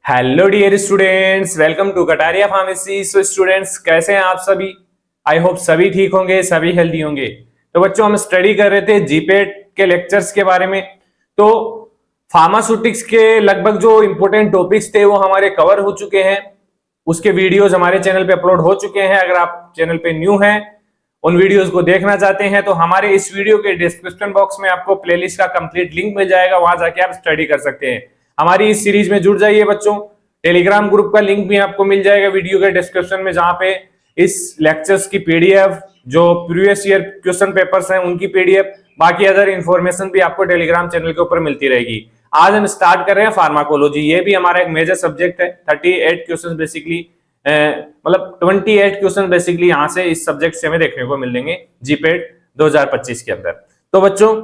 Hello dear students, welcome to Kataria pharmacy. So students, कैसे हैं आप सभी? आई होप सभी ठीक होंगे, सभी हेल्दी होंगे। तो बच्चों, हम स्टडी कर रहे थे जीपेट के लेक्चर्स के बारे में। तो फार्मास्यूटिक्स के लगभग जो इंपॉर्टेंट टॉपिक्स थे वो हमारे कवर हो चुके हैं। उसके वीडियोस हमारे चैनल पे अपलोड हो चुके हैं। अगर आप चैनल पे न्यू हैं, उन वीडियोस को देखना चाहते हैं, तो हमारे इस वीडियो के डिस्क्रिप्शन बॉक्स में आपको प्लेलिस्ट का कंप्लीट लिंक मिल जाएगा, वहां जाके आप स्टडी कर सकते हैं। हमारी इस सीरीज में जुड़ जाइए बच्चों। टेलीग्राम ग्रुप का लिंक भी आपको मिल जाएगा वीडियो के डिस्क्रिप्शन में, जहां पे इस लेक्चर्स की पीडीएफ, जो प्रीवियस ईयर क्वेश्चन पेपर्स हैं उनकी पीडीएफ, बाकी अदर इंफॉर्मेशन भी आपको टेलीग्राम चैनल के ऊपर मिलती रहेगी। आज हम स्टार्ट कर रहे हैं फार्माकोलॉजी। ये भी हमारा एक मेजर सब्जेक्ट है। 38 क्वेश्चन बेसिकली, मतलब 28 क्वेश्चन बेसिकली यहां से इस सब्जेक्ट से हमें देखने को मिलेंगे जीपेट 2025 के अंदर। तो बच्चों,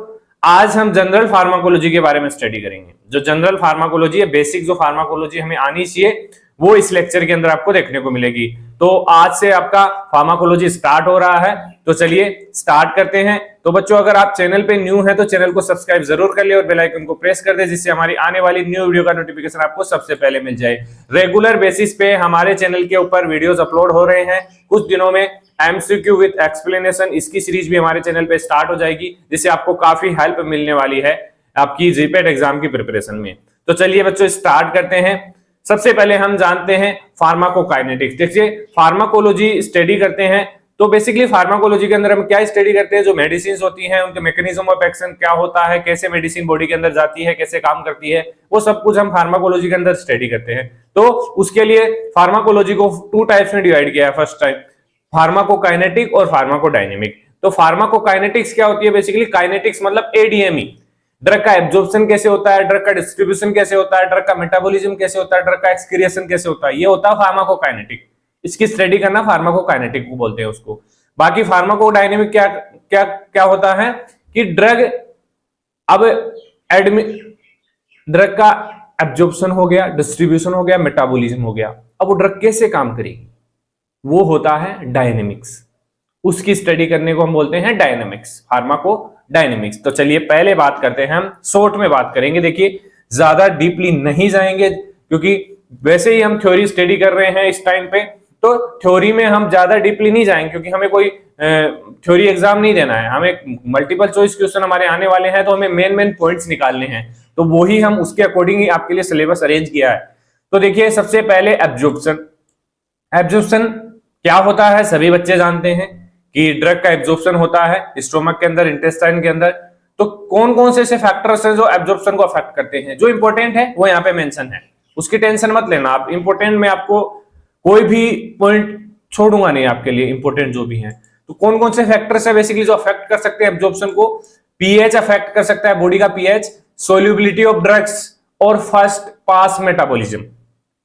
आज हम जनरल फार्माकोलॉजी के बारे में स्टडी करेंगे। जो जनरल फार्माकोलॉजी है, बेसिक जो फार्माकोलॉजी हमें आनी चाहिए, वो इस लेक्चर के अंदर आपको देखने को मिलेगी। तो आज से आपका फार्माकोलॉजी स्टार्ट हो रहा है। तो चलिए स्टार्ट करते हैं। तो बच्चों, अगर आप चैनल पे न्यू हैं तो चैनल को सब्सक्राइब जरूर कर ले और बेल आइकन को प्रेस कर दे, जिससे हमारी आने वाली न्यू वीडियो का नोटिफिकेशन आपको सबसे पहले मिल जाए। रेगुलर बेसिस पे हमारे चैनल के ऊपर वीडियोस अपलोड हो रहे हैं। कुछ दिनों में एमसीक्यू विद एक्सप्लेनेशन, इसकी सीरीज भी हमारे चैनल पे स्टार्ट हो जाएगी, जिससे आपको काफी हेल्प मिलने वाली है आपकी जीपेट एग्जाम की प्रिपरेशन में। तो चलिए बच्चों, स्टार्ट करते हैं। सबसे पहले हम जानते हैं फार्माकोकाइनेटिक्स। देखिए, फार्माकोलॉजी स्टडी करते हैं तो बेसिकली फार्माकोलॉजी के अंदर हम क्या स्टडी करते हैं? जो मेडिसिन होती हैं, उनके मैकेनिज्म ऑफ एक्शन क्या होता है, कैसे मेडिसिन बॉडी के अंदर जाती है, कैसे काम करती है, वो सब कुछ हम फार्माकोलॉजी के अंदर स्टडी करते हैं। तो उसके लिए फार्माकोलॉजी को 2 टाइप्स में डिवाइड किया है। फर्स्ट टाइप फार्माकोकाइनेटिक और फार्माकोडायनेमिक। तो फार्माकोकाइनेटिक्स क्या होती है? बेसिकली काइनेटिक्स मतलब एडीएमई, ड्रग का एब्जॉर्प्शन कैसे होता है, ड्रग का डिस्ट्रीब्यूशन कैसे होता है, ड्रग का मेटाबॉलिज्म कैसे होता है, ड्रग का एक्सक्रिएशन कैसे होता है, ये होता है फार्माकोकाइनेटिक। इसकी स्टडी करना फार्माकोकाइनेटिक को बोलते हैं उसको। बाकी फार्माकोडायनेमिक क्या क्या क्या होता है कि अब ड्रग का एब्जॉर्प्शन हो गया, डिस्ट्रीब्यूशन हो गया, मेटाबॉलिज्म हो गया, अब वो ड्रग कैसे काम करेगी, वो होता है डायनेमिक्स। उसकी स्टडी करने को हम बोलते हैं डायनेमिक्स, फार्माको डायनेमिक्स। तो चलिए पहले बात करते हैं, हम शॉर्ट में बात करेंगे। देखिए, ज्यादा डीपली नहीं जाएंगे, क्योंकि वैसे ही हम थ्योरी स्टडी कर रहे हैं इस टाइम पे, तो थ्योरी में हम ज्यादा डीपली नहीं जाएंगे, क्योंकि हमें कोई थ्योरी एग्जाम नहीं देना है। हमें मल्टीपल चॉइस क्वेश्चन हमारे आने वाले हैं, तो हमें मेन मेन पॉइंट्स निकालने हैं। तो वो ही हम उसके अकॉर्डिंग ही आपके लिए सिलेबस अरेंज किया है। तो देखिए, सबसे पहले एब्जॉर्प्शन। एब्जॉर्प्शन क्या होता है? सभी बच्चे जानते हैं कि ड्रग का एब्जॉर्प्शन होता है स्टोमक के अंदर, इंटेस्टाइन के अंदर। तो कौन कौन से ऐसे फैक्टर्स हैं जो एब्जॉर्प्शन को अफेक्ट करते हैं? जो इंपॉर्टेंट है वो यहाँ पे मेंशन है, उसकी टेंशन मत लेना आप। इंपॉर्टेंट में आपको कोई भी पॉइंट छोड़ूंगा नहीं आपके लिए, इंपॉर्टेंट जो भी है। तो कौन कौन से फैक्टर्स है बेसिकली जो अफेक्ट कर सकते हैं एब्जॉर्प्शन को? पीएच अफेक्ट कर सकता है, बॉडी का पीएच, सोल्यूबिलिटी ऑफ ड्रग्स और फर्स्ट पास मेटाबॉलिज्म।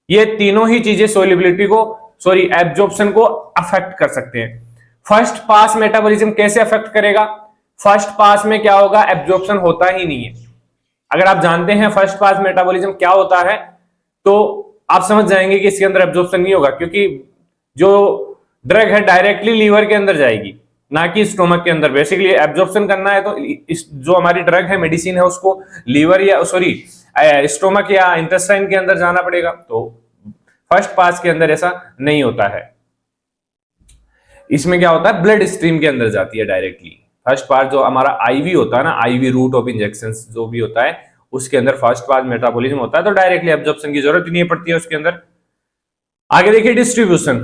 ये तीनों ही चीजें सोल्यूबिलिटी को, एब्जॉर्प्शन को अफेक्ट कर सकते हैं। फर्स्ट पास मेटाबॉलिज्म कैसे अफेक्ट करेगा? फर्स्ट पास में क्या होगा? एब्जॉर्प्शन होता ही नहीं है। अगर आप जानते हैं फर्स्ट पास मेटाबॉलिज्म क्या होता है, तो आप समझ जाएंगे कि इसके अंदर एब्जॉर्प्शन नहीं होगा, क्योंकि जो ड्रग है डायरेक्टली लीवर के अंदर जाएगी, ना कि स्टोमक के अंदर। बेसिकली एब्जॉर्प्शन करना है तो जो हमारी ड्रग है, मेडिसिन है, उसको लीवर या स्टोमक या इंटेस्टाइन के अंदर जाना पड़ेगा। तो फर्स्ट पास के अंदर ऐसा नहीं होता है। इसमें क्या होता है? ब्लड स्ट्रीम के अंदर जाती है डायरेक्टली। फर्स्ट पार्ट जो हमारा आईवी होता है ना, आईवी रूट ऑफ इंजेक्शन जो भी होता है, उसके अंदर फर्स्ट पार्ट मेटाबॉलिज्म होता है, तो डायरेक्टली एब्जॉर्प्शन की जरूरत ही नहीं पड़ती है उसके अंदर। आगे देखिए डिस्ट्रीब्यूशन।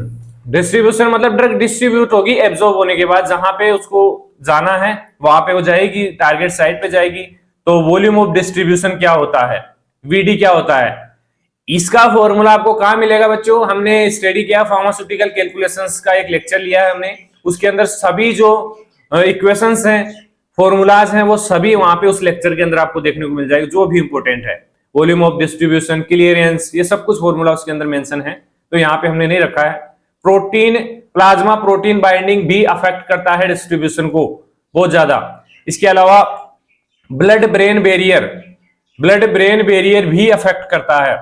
डिस्ट्रीब्यूशन मतलब ड्रग डिस्ट्रीब्यूट होगी एब्जॉर्ब होने के बाद, जहां पे उसको जाना है वहां पे वो जाएगी, टारगेट साइट पे जाएगी। तो वॉल्यूम ऑफ डिस्ट्रीब्यूशन क्या होता है? वीडी क्या होता है? इसका फॉर्मूला आपको कहां मिलेगा बच्चों? हमने स्टडी किया फार्मास्यूटिकल कैलकुलेशंस का एक लेक्चर लिया है हमने, उसके अंदर सभी जो इक्वेशंस हैं, फॉर्मूलाज हैं, वो सभी वहां पे उस लेक्चर के अंदर आपको देखने को मिल जाएगा, जो भी इंपॉर्टेंट है। वॉल्यूम ऑफ डिस्ट्रीब्यूशन, क्लियरेंस, ये सब कुछ फॉर्मूला उसके अंदर मेंशन है, तो यहाँ पे हमने नहीं रखा है। प्रोटीन, प्लाज्मा प्रोटीन बाइंडिंग भी अफेक्ट करता है डिस्ट्रीब्यूशन को बहुत ज्यादा। इसके अलावा ब्लड ब्रेन बैरियर भी अफेक्ट करता है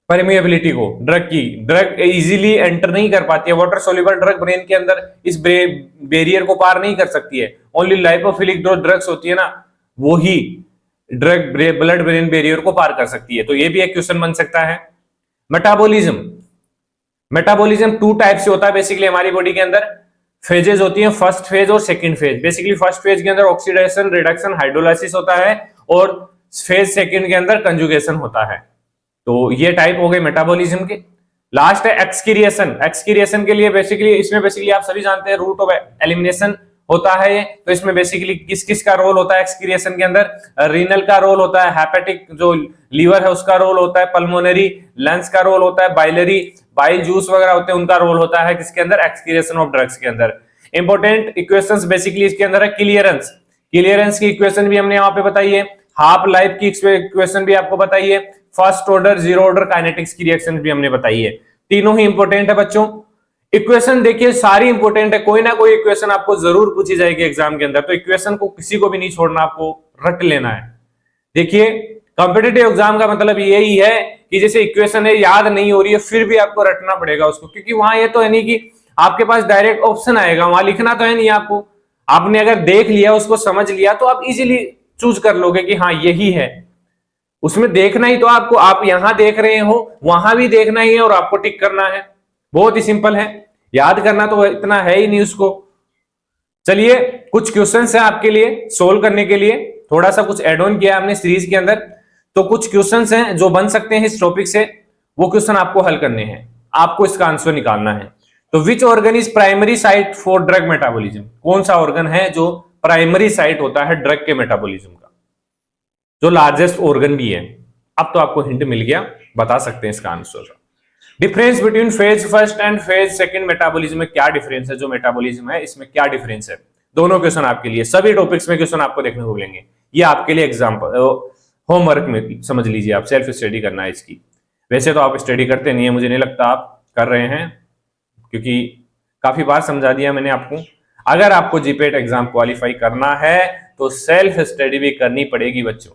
परमिएबिलिटी को, ड्रग इजीली एंटर नहीं कर पाती है। वाटर सोल्यूबल ड्रग ब्रेन के अंदर इस बैरियर को पार नहीं कर सकती है। ओनली लाइपोफिलिक जो ड्रग्स होती है ना, वो ही ब्लड ब्रेन बैरियर को पार कर सकती है। तो ये भी एक क्वेश्चन बन सकता है। मेटाबॉलिज्म, मेटाबॉलिज्म टू टाइप से होता है बेसिकली हमारी बॉडी के अंदर। फेजेस होती हैं, फर्स्ट फेज और second phase. Basically first phase के अंदर ऑक्सीडेशन, रिडक्शन, हाइड्रोलाइसिस होता है और फेज सेकंड के अंदर कंजुगेशन होता है। तो ये टाइप हो गए मेटाबॉलिज्म के। लास्ट है एक्सक्रिएशन। एक्सक्रिएशन के लिए बेसिकली इसमें बेसिकली आप सभी जानते हैं रूट ऑफ एलिमिनेशन होता है ये। तो इसमें बेसिकली किस किस का रोल होता है एक्सक्रिएशन के अंदर? रीनल का रोल होता है, हेपेटिक जो लीवर है उसका रोल होता है, पल्मोनरी लंग्स का रोल होता है, बाइलरी बाइल जूस वगैरह होते हैं उनका रोल होता है किसके अंदर? एक्सक्रिएशन ऑफ ड्रग्स के अंदर। इंपॉर्टेंट इक्वेशंस बेसिकली इसके अंदर है क्लियरेंस। क्लियरेंस की इक्वेशन भी हमने यहाँ पे बताई है। हाफ लाइफ की इक्वेशन भी आपको बताई है। First order, zero order kinetics की रिएक्शन भी हमने बताई है। तीनों ही इंपॉर्टेंट है बच्चों। इक्वेशन देखिए सारी इंपॉर्टेंट है, कोई ना कोई इक्वेशन आपको जरूर पूछी जाएगी एग्जाम के अंदर। तो इक्वेशन को किसी को भी नहीं छोड़ना, आपको रट लेना है। देखिए कॉम्पिटिटिव एग्जाम का मतलब यही है कि जैसे इक्वेशन है याद नहीं हो रही है फिर भी आपको रटना पड़ेगा उसको, क्योंकि वहां ये तो है नहीं कि आपके पास डायरेक्ट ऑप्शन आएगा, वहां लिखना तो है नहीं आपको। आपने अगर देख लिया, उसको समझ लिया तो आप इजीली चूज कर लोगे कि हाँ यही है। उसमें देखना ही तो आपको, आप यहां देख रहे हो वहां भी देखना ही है और आपको टिक करना है। बहुत ही सिंपल है, याद करना तो इतना है ही नहीं उसको। चलिए कुछ क्वेश्चंस हैं आपके लिए सोल्व करने के लिए, थोड़ा सा कुछ एड ऑन किया हमने सीरीज के अंदर। तो कुछ क्वेश्चंस हैं जो बन सकते हैं इस टॉपिक से, वो क्वेश्चन आपको हल करने हैं, आपको इसका आंसर निकालना है। तो which organ is primary site for drug metabolism? कौन सा ऑर्गन है जो प्राइमरी साइट होता है ड्रग के मेटाबॉलिज्म का, जो लार्जेस्ट ऑर्गन भी है? अब तो आपको हिंट मिल गया, बता सकते हैं इसका answer. Difference between phase first and phase second metabolism में क्या डिफरेंस है? जो मेटाबॉलिज्म है इसमें क्या डिफरेंस है? दोनों क्वेश्चन आपके लिए, सभी टॉपिक्स में क्वेश्चन आपको देखने को मिलेंगे। ये आपके लिए एग्जांपल होमवर्क में समझ लीजिए, आप सेल्फ स्टडी करना है इसकी। वैसे तो आप स्टडी करते नहीं है, मुझे नहीं लगता आप कर रहे हैं, क्योंकि काफी बार समझा दिया मैंने आपको। अगर आपको जीपेट एग्जाम क्वालिफाई करना है तो सेल्फ स्टडी भी करनी पड़ेगी बच्चों।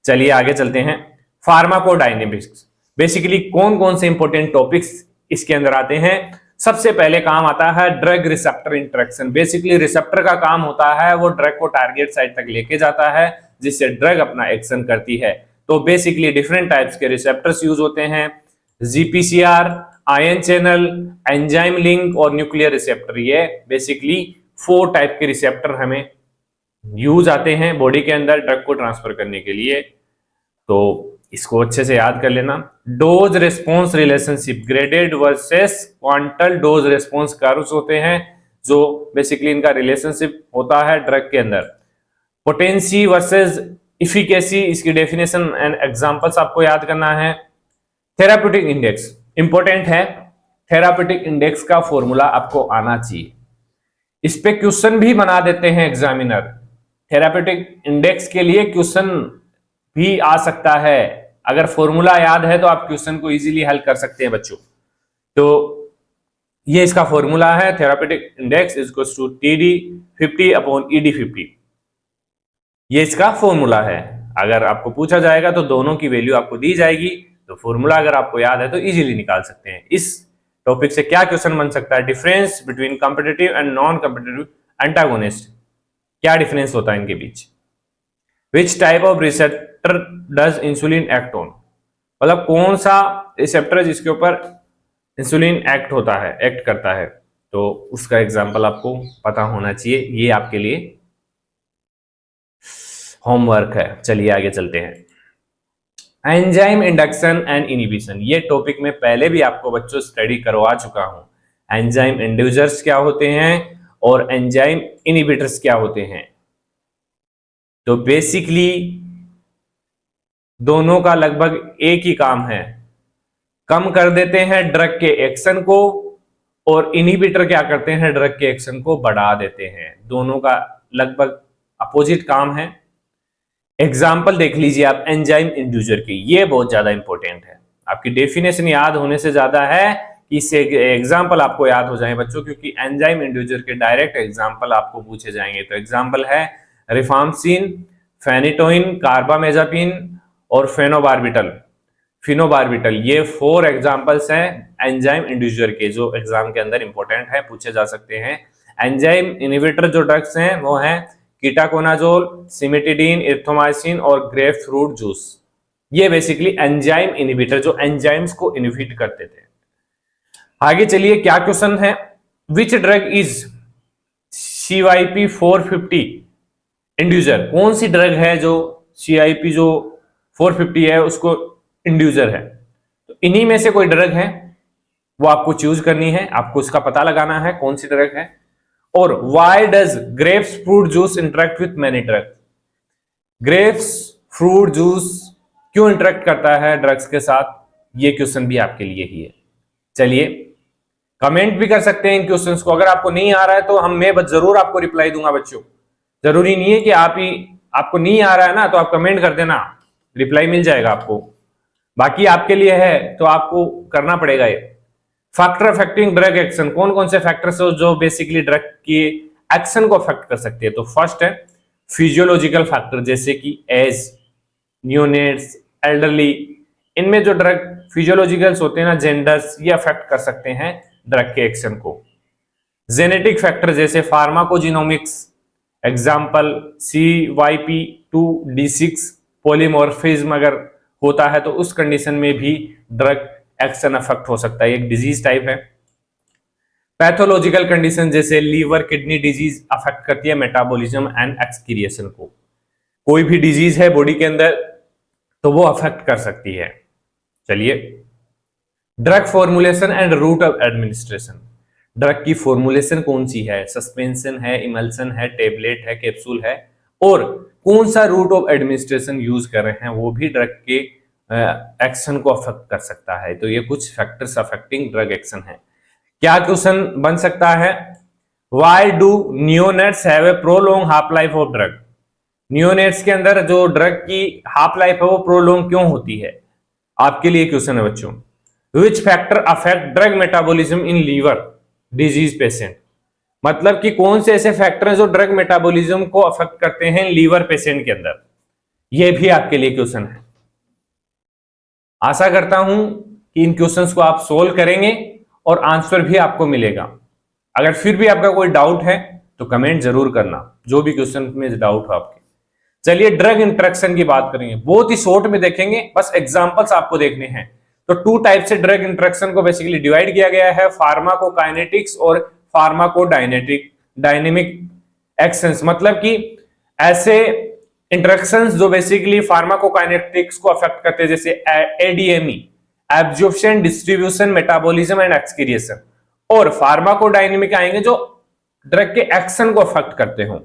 चलिए आगे चलते हैं। फार्माकोडायनेमिक्स, बेसिकली कौन कौन से इंपॉर्टेंट टॉपिक्स इसके अंदर आते हैं? सबसे पहले काम आता है drug receptor interaction. Basically receptor का काम होता है वो ड्रग को टारगेट साइट तक लेके जाता है जिससे ड्रग अपना एक्शन करती है। तो बेसिकली डिफरेंट टाइप्स के रिसेप्टर्स यूज होते हैं, GPCR, ion channel, enzyme link और न्यूक्लियर रिसेप्टर। ये बेसिकली 4 टाइप के रिसेप्टर हमें यूज आते हैं बॉडी के अंदर ड्रग को ट्रांसफर करने के लिए। तो इसको अच्छे से याद कर लेना। Dose response relationship, graded versus quantal dose response curves होते हैं जो बेसिकली इनका रिलेशनशिप होता है ड्रग के अंदर। पोटेंसी वर्सेस इफिकेसी, इसकी डेफिनेशन एंड एग्जांपल्स आपको याद करना है। थेराप्यूटिक इंडेक्स इंपॉर्टेंट है, थेराप्यूटिक इंडेक्स का फॉर्मूला आपको आना चाहिए। इस पे क्वेश्चन भी बना देते हैं एग्जामिनर। थेराप्यूटिक इंडेक्स के लिए क्वेश्चन भी आ सकता है, अगर फॉर्मूला याद है तो आप क्वेश्चन को इजीली हल कर सकते हैं बच्चों। तो ये इसका फॉर्मूला है, therapeutic index is equals to TD 50 upon ED 50। ये इसका फॉर्मूला है। अगर आपको पूछा जाएगा तो दोनों की वैल्यू आपको दी जाएगी, तो फॉर्मूला अगर आपको याद है तो इजीली निकाल सकते हैं। इस टॉपिक से क्या क्वेश्चन बन सकता है? Difference between competitive and non competitive antagonist, क्या डिफरेंस होता है इनके बीच? Which type of receptor does insulin act on, मतलब कौन सा रिसेप्टर जिसके ऊपर इंसुलिन एक्ट होता है, एक्ट करता है, तो उसका एग्जांपल आपको पता होना चाहिए। ये आपके लिए होमवर्क है। चलिए आगे चलते हैं। एंजाइम इंडक्शन एंड इनहिबिशन, ये टॉपिक में पहले भी आपको बच्चों स्टडी करवा चुका हूं। एंजाइम इंड्यूसर्स क्या होते हैं और एंजाइम इनहिबिटर्स क्या होते हैं। तो बेसिकली दोनों का लगभग एक ही काम है, कम कर देते हैं ड्रग के एक्शन को, और इनहिबिटर क्या करते हैं? ड्रग के एक्शन को बढ़ा देते हैं। दोनों का लगभग अपोजिट काम है। एग्जाम्पल देख लीजिए आप एंजाइम इंड्यूसर की, ये बहुत ज्यादा इंपॉर्टेंट है। आपकी डेफिनेशन याद होने से ज्यादा है कि इससे एग्जाम्पल आपको याद हो जाए बच्चों, क्योंकि एंजाइम इंड्यूसर के डायरेक्ट एग्जाम्पल आपको पूछे जाएंगे। तो एग्जाम्पल है रिफाम्सिन, फेनिटोइन, कार्बामेजापिन और फेनोबार्बिटल, फिनोबार्बिटल। ये 4 एग्जाम्पल्स हैं एंजाइम इंड्यूसर के जो एग्जाम के अंदर इंपॉर्टेंट है, पूछे जा सकते हैं। एंजाइम इनहिबिटर जो ड्रग्स हैं वो हैं कीटाकोनाजोल, सिमेटिडीन, इरिथ्रोमाइसिन और ग्रेप फ्रूट जूस। ये बेसिकली एंजाइम इनहिबिटर, जो एंजाइम्स को इनहिबिट करते थे। आगे चलिए, क्या क्वेश्चन है, which drug is CYP 450 inducer, कौन सी ड्रग है जो CYP जो 450 है उसको इंड्यूसर है। तो इन्हीं में से कोई ड्रग है, वो आपको चूज करनी है, आपको इसका पता लगाना है कौन सी ड्रग है। और why does grapes fruit juice interact with many drug, grapes fruit juice क्यों इंटरेक्ट करता है ड्रग्स के साथ, ये क्वेश्चन भी आपके लिए ही है। चलिए, कमेंट भी कर सकते हैं इन क्वेश्चंस को, अगर आपको नहीं आ रहा है तो मैं जरूर आपको रिप्लाई दूंगा बच्चों। जरूरी नहीं है कि आपको नहीं आ रहा है ना तो आप कमेंट कर देना, रिप्लाई मिल जाएगा आपको। बाकी आपके लिए है तो आपको करना पड़ेगा ये। फैक्टर अफेक्टिंग ड्रग एक्शन, कौन कौन से फैक्टर्स हो जो बेसिकली ड्रग की एक्शन को अफेक्ट कर सकते हैं। तो फर्स्ट है फिजियोलॉजिकल फैक्टर, जैसे कि एज, न्यूनेट्स, एल्डरली, इनमें जो ड्रग फिजियोलॉजिकल्स होते हैं ना, जेंडर्स, ये अफेक्ट कर सकते हैं ड्रग के एक्शन को। जेनेटिक फैक्टर जैसे फार्माकोजिनोमिक्स, एग्जाम्पल CYP2D6 पॉलीमॉर्फिज्म अगर होता है तो उस कंडीशन में भी ड्रग एक्शन अफेक्ट हो सकता है, एक डिजीज टाइप है। पैथोलॉजिकल कंडीशन जैसे लीवर किडनी डिजीज अफेक्ट करती है मेटाबॉलिज्म एंड एक्सक्रिएशन को, कोई भी डिजीज है बॉडी के अंदर तो वो अफेक्ट कर सकती है। चलिए, drug formulation and route of administration, drug की फॉर्मुलेशन कौन सी है, सस्पेंशन है, इमल्सन है, टेबलेट है, कैप्सूल है, और कौन सा रूट ऑफ एडमिनिस्ट्रेशन यूज कर रहे हैं वो भी ड्रग के एक्शन को अफेक्ट कर सकता है। तो ये कुछ फैक्टर्स अफेक्टिंग ड्रग एक्शन है। क्या क्वेश्चन बन सकता है, why do neonates have a prolong half life of drug, neonates के अंदर जो ड्रग की हाफ लाइफ है वो प्रोलॉन्ग क्यों होती है, आपके लिए क्वेश्चन है बच्चों। Which factor affect drug metabolism in liver disease patient, मतलब कि कौन से ऐसे फैक्टर हैं जो ड्रग मेटाबॉलिज्म को अफेक्ट करते हैं लीवर पेशेंट के अंदर, यह भी आपके लिए क्वेश्चन है। आशा करता हूं कि इन क्वेश्चंस को आप सोल्व करेंगे और आंसर भी आपको मिलेगा। अगर फिर भी आपका कोई डाउट है तो कमेंट जरूर करना, जो भी क्वेश्चन में डाउट हो आपके। चलिए, ड्रग इंटरेक्शन की बात करेंगे, बहुत ही शॉर्ट में देखेंगे, बस एग्जांपल्स आपको देखने हैं। तो टू टाइप से ड्रग इंटरेक्शन को बेसिकली डिवाइड किया गया है, फार्माकोकाइनेटिक्स और डायनेमिक एक्शंस, मतलब कि ऐसे इंटरेक्शंस जो बेसिकली फार्माकोकाइनेटिक्स को अफेक्ट करते हैं, जैसे ADME, absorption, distribution, metabolism and excretion, और फार्माकोडायनेमिक आएंगे जो ड्रग के एक्शन को अफेक्ट करते हो।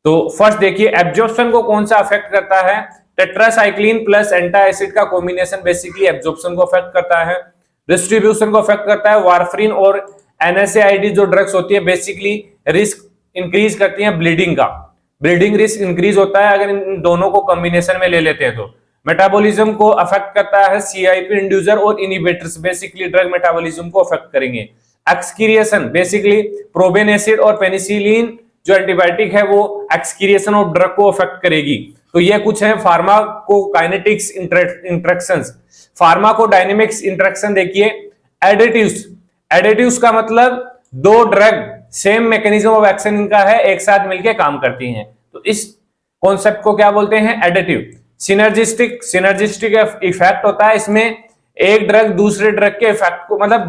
तो फर्स्ट देखिए, एब्जॉर्प्शन को कौन सा अफेक्ट करता है, टेट्रासाइक्लिन प्लस एंटासिड का कॉम्बिनेशन बेसिकली एब्जॉर्प्शन को अफेक्ट करता है। डिस्ट्रीब्यूशन को अफेक्ट करता है वारफरिन और NSAID जो ड्रग्स होती है बेसिकली रिस्क इंक्रीज करती है ब्लीडिंग का, ब्लीडिंग रिस्क इंक्रीज होता है अगर इन दोनों को कॉम्बिनेशन में ले लेते हैं। तो मेटाबॉलिज्म को अफेक्ट करता है CYP इंड्यूसर और इनहिबिटर्स, बेसिकली ड्रग मेटाबॉलिज्म को अफेक्ट करेंगे। एक्सक्रिएशन बेसिकली प्रोबेन एसिड और पेनिसिलिन जो एंटीबायोटिक है वो एक्सक्रिएशन ऑफ ड्रग को अफेक्ट करेगी। तो ये कुछ है फार्माकोकाइनेटिक्स इंटरेक्शंस। फार्माकोडायनेमिक्स इंटरेक्शन देखिए, एडिटिव्स का मतलब दो drug same mechanism of action इनका है, एक साथ मिलकर काम करती हैं, तो इस कॉन्सेप्ट को क्या बोलते हैं, एडिटिव। सिनर्जिस्टिक इफेक्ट होता है, इसमें एक ड्रग दूसरे ड्रग के इफेक्ट को, मतलब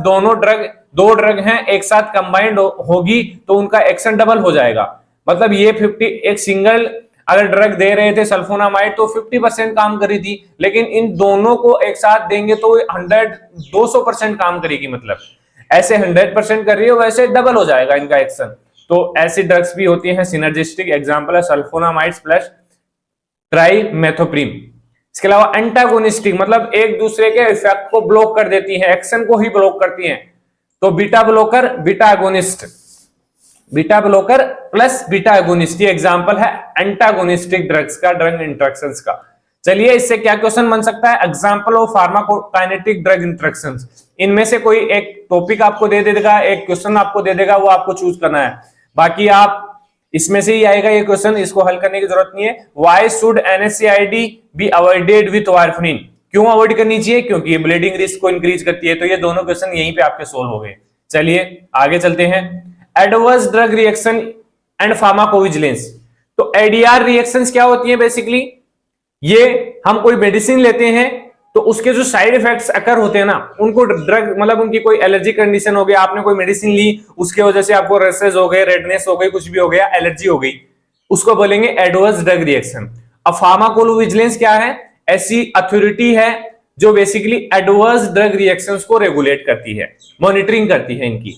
दो ड्रग हैं एक साथ कंबाइंड होगी तो उनका एक्शन डबल हो जाएगा। मतलब ये 50 एक सिंगल अगर ड्रग दे रहे थे सल्फोनामाइड तो 50% काम करी थी, लेकिन इन दोनों को एक साथ देंगे तो 200% काम करेगी। मतलब ऐसे 100% कर रही है वैसे डबल हो जाएगा इनका एक्शन। तो ऐसी ड्रग्स भी होती हैं सिनर्जिस्टिक, एग्जांपल है सल्फोनामाइड्स प्लस ट्राइमेथोप्रिम। इसके अलावा एंटागोनिस्टिक, मतलब एक दूसरे के इफेक्ट को ब्लॉक कर देती है, एक्शन को ही ब्लॉक करती हैं। तो beta blocker, beta agonist, beta blocker plus beta agonist, ये एग्जांपल है एंटागोनिस्टिक ड्रग्स का, ड्रग इंटरेक्शंस का। चलिए, इससे क्या क्वेश्चन बन सकता है, example of pharmacokinetic drug interactions. इनमें से कोई एक टॉपिक आपको दे देगा, एक क्वेश्चन आपको दे देगा, वो आपको चूज करना है। बाकी आप इसमें से ही आएगा ये क्वेश्चन, इसको हल करने की जरूरत नहीं है। Why should NSAID be avoided with warfarin, क्यों अवॉइड करनी चाहिए, क्योंकि ये ब्लीडिंग रिस्क को इंक्रीज करती है। तो ये दोनों क्वेश्चन यहीं पे आपके सोल्व हो गए। चलिए आगे चलते हैं, adverse drug reaction and pharmacovigilance. तो ADR रिएक्शंस क्या होती है बेसिकली, ये हम कोई मेडिसिन लेते हैं तो उसके जो साइड इफेक्ट्स अकर होते हैं ना, उनको ड्रग मतलब उनकी कोई एलर्जी कंडीशन हो गया, आपने कोई मेडिसिन ली उसके वजह से आपको रेसेस हो गए, रेडनेस हो गई, कुछ भी हो गया, एलर्जी हो गई, उसको बोलेंगे एडवर्स ड्रग रिएक्शन। अब फार्माकोविजिलेंस क्या है? ऐसी अथॉरिटी है जो बेसिकली एडवर्स ड्रग रिएक्शंस को रेगुलेट करती है, मॉनिटरिंग करती है इनकी,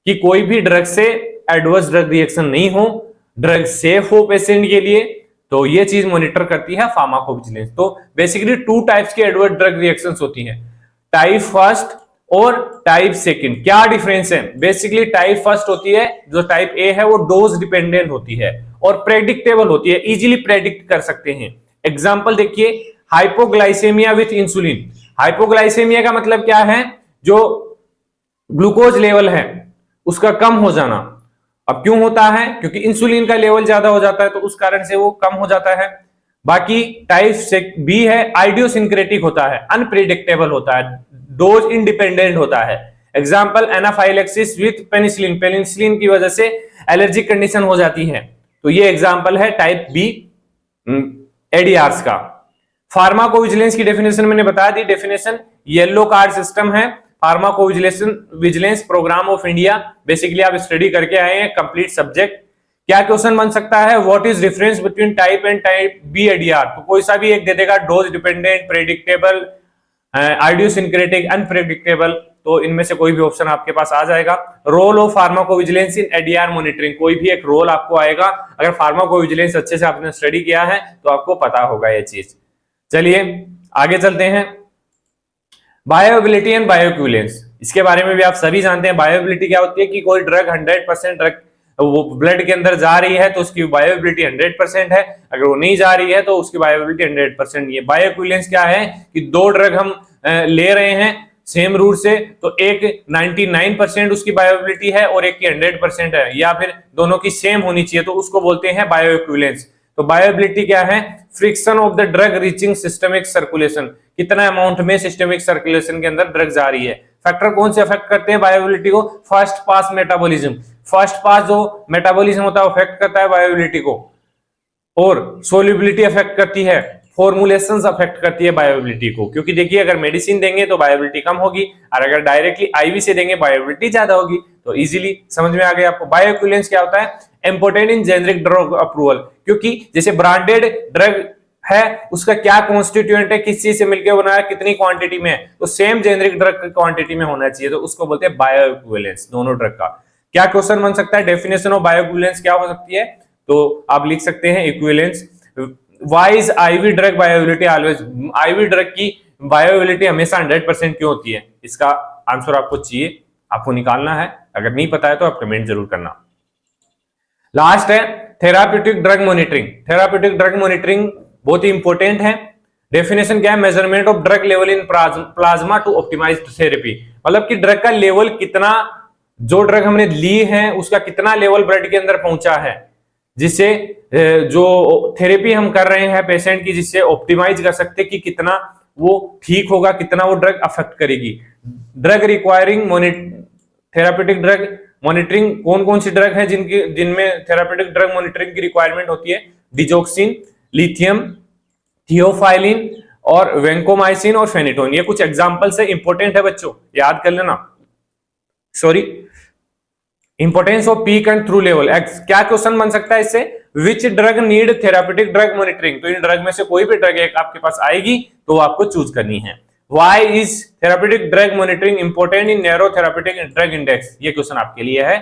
कि कोई भी ड्रग से एडवर्स ड्रग रिएक्शन नहीं हो, ड्रग सेफ हो पेशेंट के लिए, तो ये चीज मॉनिटर करती है फार्माकोविजिलेंस। तो बेसिकली टू टाइप्स की एडवर्स ड्रग रिएक्शंस होती हैं, टाइप फर्स्ट और टाइप सेकंड। क्या डिफरेंस है? बेसिकली टाइप फर्स्ट होती है, जो टाइप ए है वो डोज डिपेंडेंट होती है और प्रेडिक्टेबल होती है, इजीली प्रेडिक्ट कर सकते हैं। एग्जांपल देखिए, हाइपोग्लाइसेमिया विथ इंसुलिन। हाइपोग्लाइसेमिया का मतलब क्या है? जो ग्लूकोज लेवल है उसका कम हो जाना। अब क्यों होता है? क्योंकि इंसुलिन का लेवल ज्यादा हो जाता है, तो उस कारण से वो कम हो जाता है। बाकी टाइप बी है, आइडियोसिंक्रेटिक होता है, अनप्रिडिक्टेबल होता है, डोज इंडिपेंडेंट होता है। Example anaphylaxis with penicillin, penicillin की वजह से एलर्जिक कंडीशन हो जाती है, तो ये एग्जाम्पल है टाइप बी एडीआर्स का। फार्माकोविजिलेंस की डेफिनेशन मैंने बता दी, डेफिनेशन येलो कार्ड सिस्टम है, vigilance programme of India. Basically आप स्टडी करके आए हैं, कंप्लीट सब्जेक्ट। क्या क्वेश्चन बन सकता है? What is difference between type and type B ADR? तो कोई सा भी एक दे देगा, dose dependent, predictable, idiosyncratic, unpredictable, तो इनमें से कोई भी ऑप्शन आपके पास आ जाएगा। Role of pharmacovigilance in ADR monitoring, कोई भी एक रोल आपको आएगा। अगर फार्माकोविजिलेंस अच्छे से आपने स्टडी किया है तो आपको पता होगा ये चीज। चलिए आगे चलते हैं। बायोएबिलिटी एंड बायोइक्विवेलेंस, इसके बारे में भी आप सभी जानते हैं। बायोएबिलिटी क्या होती है? कि कोई ड्रग 100% ड्रग वो ब्लड के अंदर जा रही है तो उसकी बायोएबिलिटी 100% है, अगर वो नहीं जा रही है तो उसकी बायोएबिलिटी 100% नहीं है। बायोइक्विवेलेंस क्या है? कि दो ड्रग हम ले रहे हैं सेम रूट से, तो एक 99% उसकी बायोएबिलिटी है और एक की 100% है, या फिर दोनों की सेम होनी चाहिए, तो उसको बोलते हैं बायोइक्विवेलेंस। तो बायोएबिलिटी क्या है? Friction of the drug reaching systemic circulation, कितना अमाउंट में सिस्टमिक सर्कुलेशन के अंदर ड्रग जा रही है। फैक्टर कौन से अफेक्ट करते हैं बायोएबिलिटी को? First pass metabolism, first pass जो मेटाबॉलिज्म होता है अफेक्ट करता है बायोएबिलिटी को, और सोल्युबिलिटी अफेक्ट करती है, फॉर्मुलेशंस अफेक्ट करती है बायोएबिलिटी को। क्योंकि देखिए अगर मेडिसिन देंगे तो बायोएबिलिटी कम होगी, और अगर डायरेक्टली आईवी से देंगे बायोएबिलिटी ज्यादा होगी। तो इजीली समझ में आ गया आपको। बायोइक्विवेलेंस क्या होता है? Important in generic drug approval, क्योंकि जैसे ब्रांडेड ड्रग है उसका क्या कॉन्स्टिट्यूएंट है, किस चीज से मिलकर बना है, कितनी क्वांटिटी में है, तो सेम जेनरिक ड्रग की क्वांटिटी में होना चाहिए, तो उसको बोलते हैं बायोइक्विवेलेंस दोनों ड्रग का। क्या क्वेश्चन बन सकता है? डेफिनेशन ऑफ बायोइक्विवेलेंस क्या हो सकती है? तो आप लिख सकते हैं equivalence. Why is IV drug bioavailability always? IV drug की बायोएबिलिटी हमेशा 100% क्यों होती है? इसका आंसर आपको चाहिए, आपको निकालना है। अगर नहीं पता है तो आप कमेंट जरूर करना। लास्ट है therapeutic drug monitoring. Therapeutic drug monitoring बहुत ही इंपॉर्टेंट है। डेफिनेशन क्या है? Measurement of drug level in plasma to optimise therapy, मतलब कि ड्रग का लेवल कितना, जो ड्रग हमने ली है उसका कितना लेवल ब्लड के अंदर पहुंचा है, जिससे जो थेरेपी हम कर रहे हैं पेशेंट की, जिससे ऑप्टिमाइज कर सकते कि कितना वो ठीक होगा, कितना वो ड्रग अफेक्ट करेगी। Drug requiring therapeutic drug monitoring, कौन कौन सी ड्रग है जिनमें थेराप्यूटिक ड्रग मॉनिटरिंग की रिक्वायरमेंट होती है? डिजोक्सिन, लिथियम, थियोफाइलिन और वेंकोमाइसिन और फेनिटोन। ये कुछ एग्जांपल्स है, इंपॉर्टेंट है बच्चों, याद कर लेना। Sorry, importance off peak and through level. क्या क्वेश्चन बन सकता है इससे? Which drug need therapeutic drug monitoring? तो इन ड्रग में से कोई भी ड्रग एक आपके पास आएगी तो आपको चूज करनी है। Why is therapeutic drug monitoring important in narrow therapeutic drug index? ये क्वेश्चन आपके लिए है,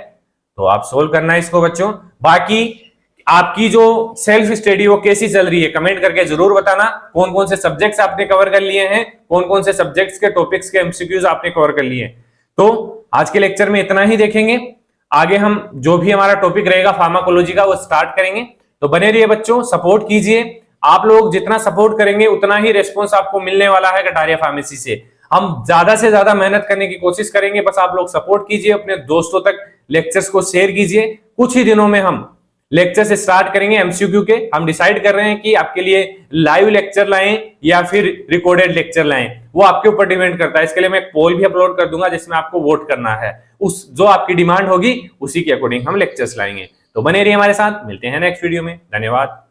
तो आप सोल्व करना है इसको बच्चों। बाकी आपकी जो सेल्फ स्टडी वो कैसी चल रही है कमेंट करके जरूर बताना। कौन कौन से सब्जेक्ट्स आपने कवर कर लिए हैं, कौन कौन से सब्जेक्ट्स के टॉपिक्स के एमसीक्यूज आपने कवर कर लिए। तो आज के लेक्चर में इतना ही देखेंगे, आगे हम जो भी हमारा टॉपिक रहेगा फार्माकोलॉजी का वो स्टार्ट करेंगे। तो बने रहिए बच्चों, सपोर्ट कीजिए। आप लोग जितना सपोर्ट करेंगे उतना ही रिस्पॉन्स आपको मिलने वाला है कटारिया फार्मेसी से। हम ज्यादा से ज्यादा मेहनत करने की कोशिश करेंगे, बस आप लोग सपोर्ट कीजिए, अपने दोस्तों तक लेक्चर्स को शेयर कीजिए। कुछ ही दिनों में हम लेक्चर से स्टार्ट करेंगे एमसीक्यू के। हम डिसाइड कर रहे हैं कि आपके लिए लाइव लेक्चर लाएं या फिर रिकॉर्डेड लेक्चर लाएं, वो आपके ऊपर डिपेंड करता है। इसके लिए मैं एक पोल भी अपलोड कर दूंगा जिसमें आपको वोट करना है। उस जो आपकी डिमांड होगी उसी के अकॉर्डिंग हम लेक्चर्स लाएंगे। तो बने रहिए हमारे साथ, मिलते हैं नेक्स्ट वीडियो में। धन्यवाद।